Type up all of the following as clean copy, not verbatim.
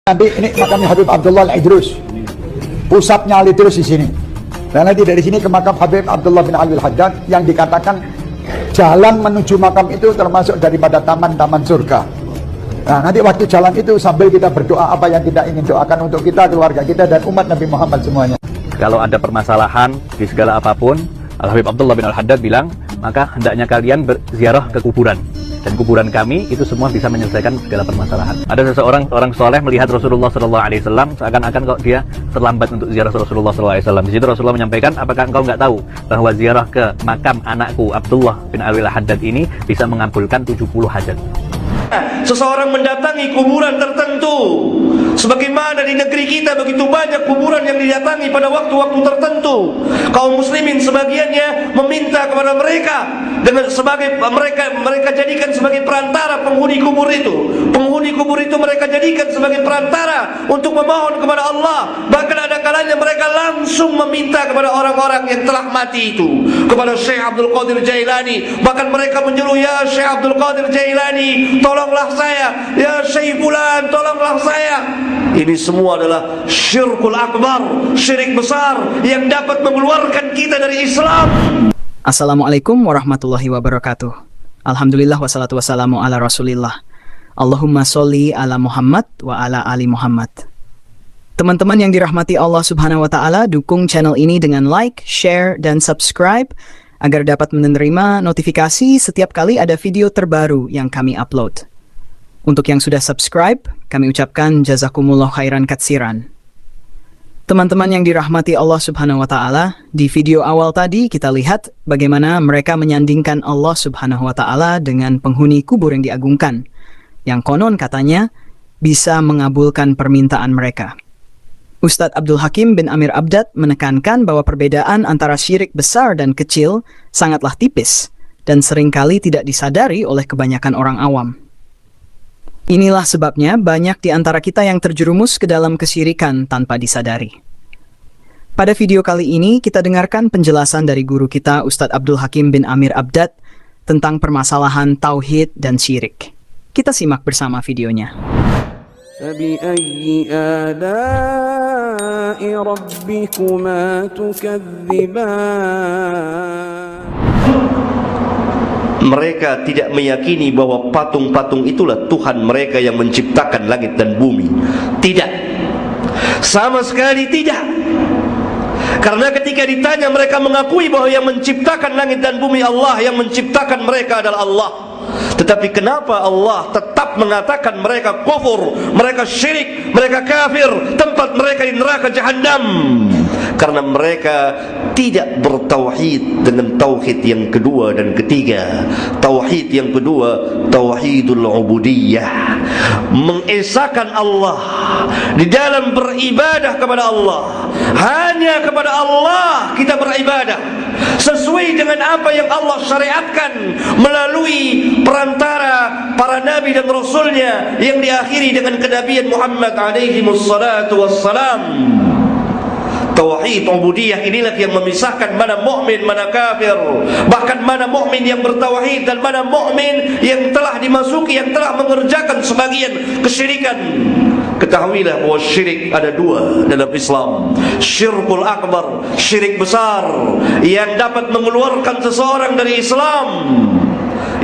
Nanti ini makamnya Habib Abdullah Al-Idrus, pusatnya Al-Idrus di sini. Dan nanti dari sini ke makam Habib Abdullah bin Ali Al-Haddad yang dikatakan jalan menuju makam itu termasuk daripada taman-taman surga. Nah, nanti waktu jalan itu sambil kita berdoa apa yang kita ingin doakan untuk kita, keluarga kita, dan umat Nabi Muhammad semuanya. Kalau ada permasalahan di segala apapun, Al-Habib Abdullah bin Al-Haddad bilang, maka hendaknya kalian berziarah ke kuburan. Dan kuburan kami itu semua bisa menyelesaikan segala permasalahan. Ada orang soleh melihat Rasulullah SAW seakan-akan kok dia terlambat untuk ziarah Rasulullah SAW. Di situ Rasulullah menyampaikan, apakah engkau nggak tahu bahwa ziarah ke makam anakku Abdullah bin Ali Al-Haddad ini bisa mengabulkan 70 hajat. Seseorang mendatangi kuburan tertentu, sebagaimana di negeri kita begitu banyak kuburan yang didatangi pada waktu-waktu tertentu. Kaum muslimin sebagiannya meminta kepada mereka dengan sebagai mereka jadikan sebagai perantara penghuni kubur itu. Penghuni kubur itu mereka jadikan sebagai perantara untuk memohon kepada Allah. Bahkan ada kalanya mereka langsung meminta kepada orang-orang yang telah mati itu, kepada Syekh Abdul Qadir Jailani. Bahkan mereka menyuruh, ya Syekh Abdul Qadir Jailani, tolonglah saya, ya Syekh Fulan, tolonglah saya. Ini semua adalah syirkul akbar, syirik besar yang dapat mengeluarkan kita dari Islam. Assalamualaikum warahmatullahi wabarakatuh. Alhamdulillah wassalatu wassalamu ala rasulillah. Allahumma sholli ala Muhammad wa ala ali Muhammad. Teman-teman yang dirahmati Allah subhanahu wa ta'ala, dukung channel ini dengan like, share, dan subscribe agar dapat menerima notifikasi setiap kali ada video terbaru yang kami upload. Untuk yang sudah subscribe, kami ucapkan jazakumullah khairan katsiran. Teman-teman yang dirahmati Allah subhanahu wa ta'ala, di video awal tadi kita lihat bagaimana mereka menyandingkan Allah subhanahu wa ta'ala dengan penghuni kubur yang diagungkan, yang konon katanya bisa mengabulkan permintaan mereka. Ustadz Abdul Hakim bin Amir Abdad menekankan bahwa perbedaan antara syirik besar dan kecil sangatlah tipis dan seringkali tidak disadari oleh kebanyakan orang awam. Inilah sebabnya banyak di antara kita yang terjerumus ke dalam kesyirikan tanpa disadari. Pada video kali ini kita dengarkan penjelasan dari guru kita Ustadz Abdul Hakim bin Amir Abdad tentang permasalahan tauhid dan syirik. Kita simak bersama videonya. فَبِأَيِّ آلَاءِ رَبِّكُمَا تُكَذِّبَانِ. Mereka tidak meyakini bahwa patung-patung itulah Tuhan mereka yang menciptakan langit dan bumi. Tidak, sama sekali tidak. Karena ketika ditanya, mereka mengakui bahwa yang menciptakan langit dan bumi Allah, yang menciptakan mereka adalah Allah. Tetapi kenapa Allah tetap mengatakan mereka kufur, mereka syirik, mereka kafir, tempat mereka di neraka jahanam? Karena mereka tidak bertauhid dengan tauhid yang kedua dan ketiga. Tauhid yang kedua, tauhidul ubudiyah, mengesahkan Allah di dalam beribadah kepada Allah. Hanya kepada Allah kita beribadah sesuai dengan apa yang Allah syariatkan melalui perantara para nabi dan rasulnya yang diakhiri dengan kenabian Muhammad alaihi wassalatu wassalam. Tauhid ubudiyah inilah yang memisahkan mana mukmin, mana kafir, bahkan mana mukmin yang bertauhid dan mana mukmin yang telah dimasuki, yang telah mengerjakan sebagian kesyirikan. Ketahuilah bahwa syirik ada dua dalam Islam. Syirkul akbar, syirik besar yang dapat mengeluarkan seseorang dari Islam.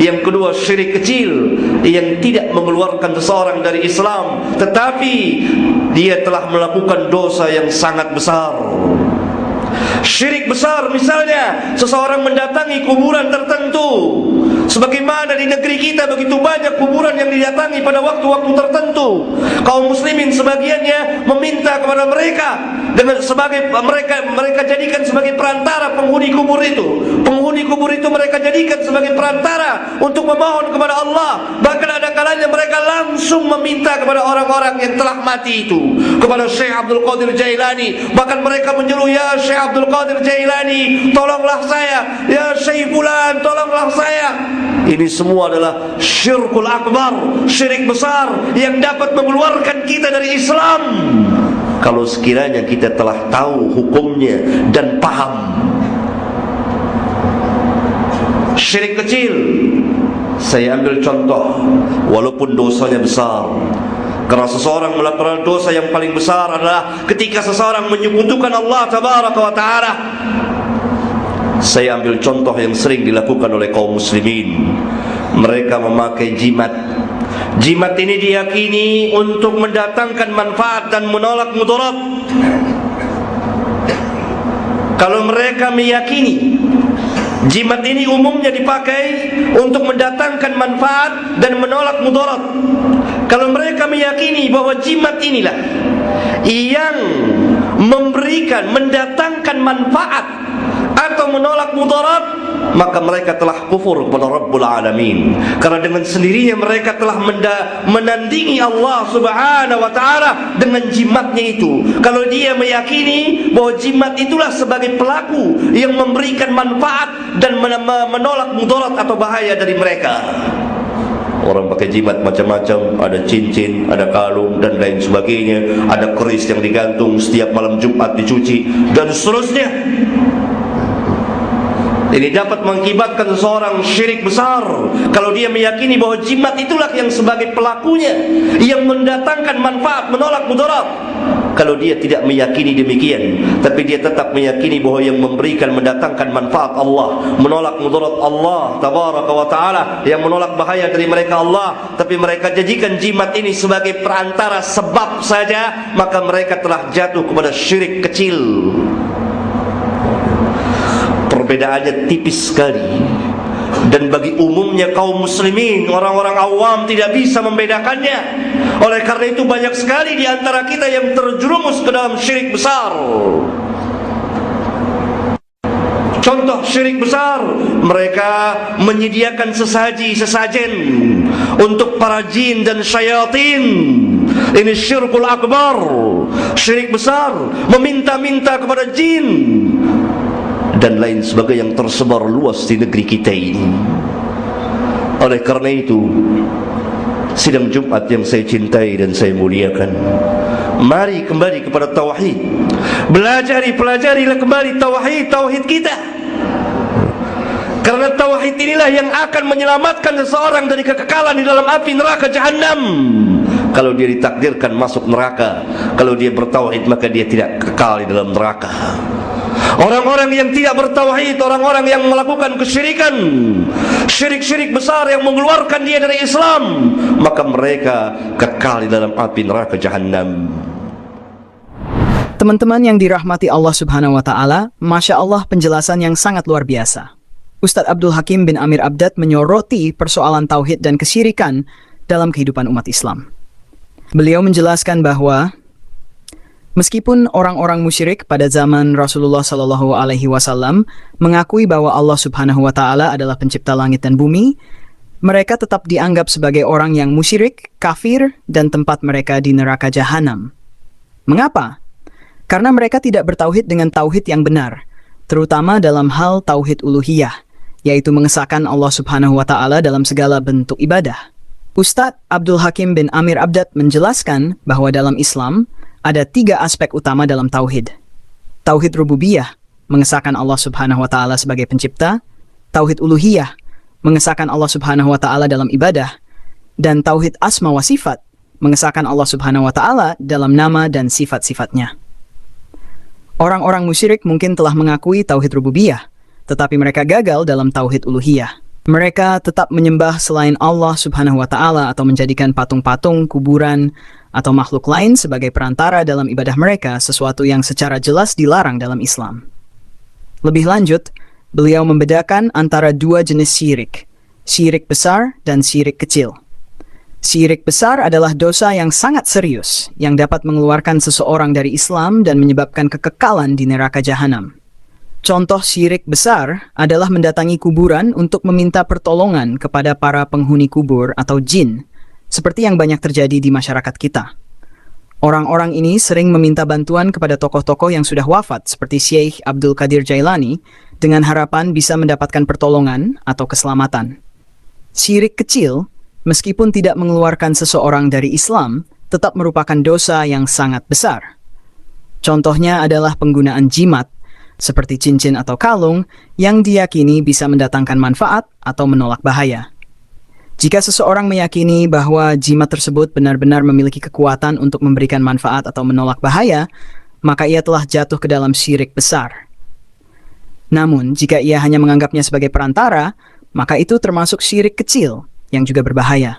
Yang kedua, syirik kecil yang tidak mengeluarkan seseorang dari Islam, tetapi dia telah melakukan dosa yang sangat besar. Syirik besar misalnya seseorang mendatangi kuburan tertentu, sebagaimana di negeri kita begitu banyak kuburan yang didatangi pada waktu-waktu tertentu. Kaum muslimin sebagiannya meminta kepada mereka dengan sebagai mereka jadikan sebagai perantara penghuni kubur itu. Penghuni kubur itu mereka jadikan sebagai perantara untuk memohon kepada Allah. Bahkan ada kalanya mereka langsung meminta kepada orang-orang yang telah mati itu, kepada Syekh Abdul Qadir Jailani. Bahkan mereka menyuruh, ya Syekh Abdul Qadir Jailani, tolonglah saya, ya Syekh Fulan, tolonglah saya. Ini semua adalah syirkul akbar, syirik besar yang dapat mengeluarkan kita dari Islam. Kalau sekiranya kita telah tahu hukumnya dan paham. Syirik kecil, saya ambil contoh, walaupun dosanya besar, Karena seseorang melakukan dosa yang paling besar adalah ketika seseorang menyekutukan Allah Tabaraka wa Ta'ala. Saya ambil contoh yang sering dilakukan oleh kaum muslimin. Mereka memakai jimat. Jimat ini diyakini untuk mendatangkan manfaat dan menolak mudarat. Kalau mereka meyakini jimat ini umumnya dipakai untuk mendatangkan manfaat dan menolak mudarat, kalau mereka meyakini bahwa jimat inilah yang memberikan, mendatangkan manfaat atau menolak mudarat, maka mereka telah kufur kepada Rabbul Alamin. Karena dengan sendirinya mereka telah menandingi Allah Subhanahu wa Ta'ala dengan jimatnya itu. Kalau dia meyakini bahwa jimat itulah sebagai pelaku yang memberikan manfaat dan menolak mudarat atau bahaya dari mereka. Orang pakai jimat macam-macam, ada cincin, ada kalung dan lain sebagainya, ada keris yang digantung setiap malam Jumat dicuci dan seterusnya. Ini dapat mengakibatkan seseorang syirik besar kalau dia meyakini bahwa jimat itulah yang sebagai pelakunya yang mendatangkan manfaat, menolak mudarat. Kalau dia tidak meyakini demikian, tapi dia tetap meyakini bahwa yang memberikan, mendatangkan manfaat Allah, menolak mudarat Allah Tabaraka wa Ta'ala, yang menolak bahaya dari mereka Allah, tapi mereka jadikan jimat ini sebagai perantara sebab saja, maka mereka telah jatuh kepada syirik kecil. Perbedaannya tipis sekali. Dan bagi umumnya kaum muslimin, orang-orang awam tidak bisa membedakannya. Oleh karena itu banyak sekali di antara kita yang terjerumus ke dalam syirik besar. Contoh syirik besar, mereka menyediakan sesajen untuk para jin dan syaitan. Ini syirkul akbar, syirik besar, meminta-minta kepada jin dan lain sebagainya yang tersebar luas di negeri kita ini. Oleh karena itu, sidang Jumat yang saya cintai dan saya muliakan, mari kembali kepada tauhid. Pelajarilah kembali tauhid kita. Karena tauhid inilah yang akan menyelamatkan seseorang dari kekekalan di dalam api neraka Jahannam. Kalau dia ditakdirkan masuk neraka, kalau dia bertauhid, maka dia tidak kekal di dalam neraka. Orang-orang yang tidak bertauhid, orang-orang yang melakukan kesyirikan, syirik-syirik besar yang mengeluarkan dia dari Islam, maka mereka kekal di dalam api neraka Jahannam. Teman-teman yang dirahmati Allah Subhanahu wa Ta'ala, Masya Allah penjelasan yang sangat luar biasa. Ustadz Abdul Hakim bin Amir Abdad menyoroti persoalan tauhid dan kesyirikan dalam kehidupan umat Islam. Beliau menjelaskan bahwa meskipun orang-orang musyrik pada zaman Rasulullah Shallallahu Alaihi Wasallam mengakui bahwa Allah Subhanahu Wa Taala adalah pencipta langit dan bumi, mereka tetap dianggap sebagai orang yang musyrik, kafir, dan tempat mereka di neraka Jahanam. Mengapa? Karena mereka tidak bertauhid dengan tauhid yang benar, terutama dalam hal tauhid uluhiyah, yaitu mengesahkan Allah Subhanahu Wa Taala dalam segala bentuk ibadah. Ustadz Abdul Hakim bin Amir Abdad menjelaskan bahwa dalam Islam ada 3 aspek utama dalam tauhid. Tauhid rububiyah, mengesahkan Allah Subhanahu wa Ta'ala sebagai pencipta. Tauhid uluhiyah, mengesahkan Allah Subhanahu wa Ta'ala dalam ibadah. Dan tauhid asma wa sifat, mengesahkan Allah Subhanahu wa Ta'ala dalam nama dan sifat-sifatnya. Orang-orang musyrik mungkin telah mengakui tauhid rububiyah, tetapi mereka gagal dalam tauhid uluhiyah. Mereka tetap menyembah selain Allah Subhanahu wa Ta'ala atau menjadikan patung-patung, kuburan, atau makhluk lain sebagai perantara dalam ibadah mereka, sesuatu yang secara jelas dilarang dalam Islam. Lebih lanjut, beliau membedakan antara 2 jenis syirik, syirik besar dan syirik kecil. Syirik besar adalah dosa yang sangat serius, yang dapat mengeluarkan seseorang dari Islam dan menyebabkan kekekalan di neraka Jahanam. Contoh syirik besar adalah mendatangi kuburan untuk meminta pertolongan kepada para penghuni kubur atau jin, seperti yang banyak terjadi di masyarakat kita. Orang-orang ini sering meminta bantuan kepada tokoh-tokoh yang sudah wafat seperti Syekh Abdul Qadir Jailani dengan harapan bisa mendapatkan pertolongan atau keselamatan. Syirik kecil, meskipun tidak mengeluarkan seseorang dari Islam, tetap merupakan dosa yang sangat besar. Contohnya adalah penggunaan jimat, seperti cincin atau kalung yang diyakini bisa mendatangkan manfaat atau menolak bahaya. Jika seseorang meyakini bahwa jimat tersebut benar-benar memiliki kekuatan untuk memberikan manfaat atau menolak bahaya, maka ia telah jatuh ke dalam syirik besar. Namun, jika ia hanya menganggapnya sebagai perantara, maka itu termasuk syirik kecil yang juga berbahaya.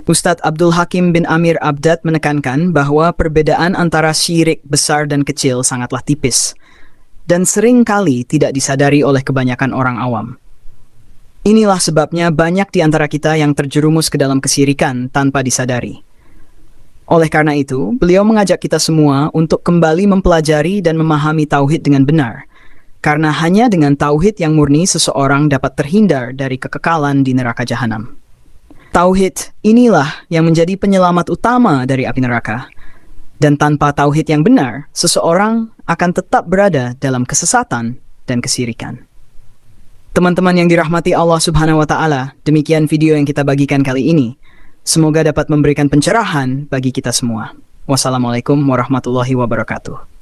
Ustadz Abdul Hakim bin Amir Abdad menekankan bahwa perbedaan antara syirik besar dan kecil sangatlah tipis, dan sering kali tidak disadari oleh kebanyakan orang awam. Inilah sebabnya banyak di antara kita yang terjerumus ke dalam kesyirikan tanpa disadari. Oleh karena itu, beliau mengajak kita semua untuk kembali mempelajari dan memahami tauhid dengan benar, karena hanya dengan tauhid yang murni seseorang dapat terhindar dari kekekalan di neraka jahanam. Tauhid inilah yang menjadi penyelamat utama dari api neraka. Dan tanpa tauhid yang benar, seseorang akan tetap berada dalam kesesatan dan kesyirikan. Teman-teman yang dirahmati Allah Subhanahu wa Ta'ala, demikian video yang kita bagikan kali ini. Semoga dapat memberikan pencerahan bagi kita semua. Wassalamualaikum warahmatullahi wabarakatuh.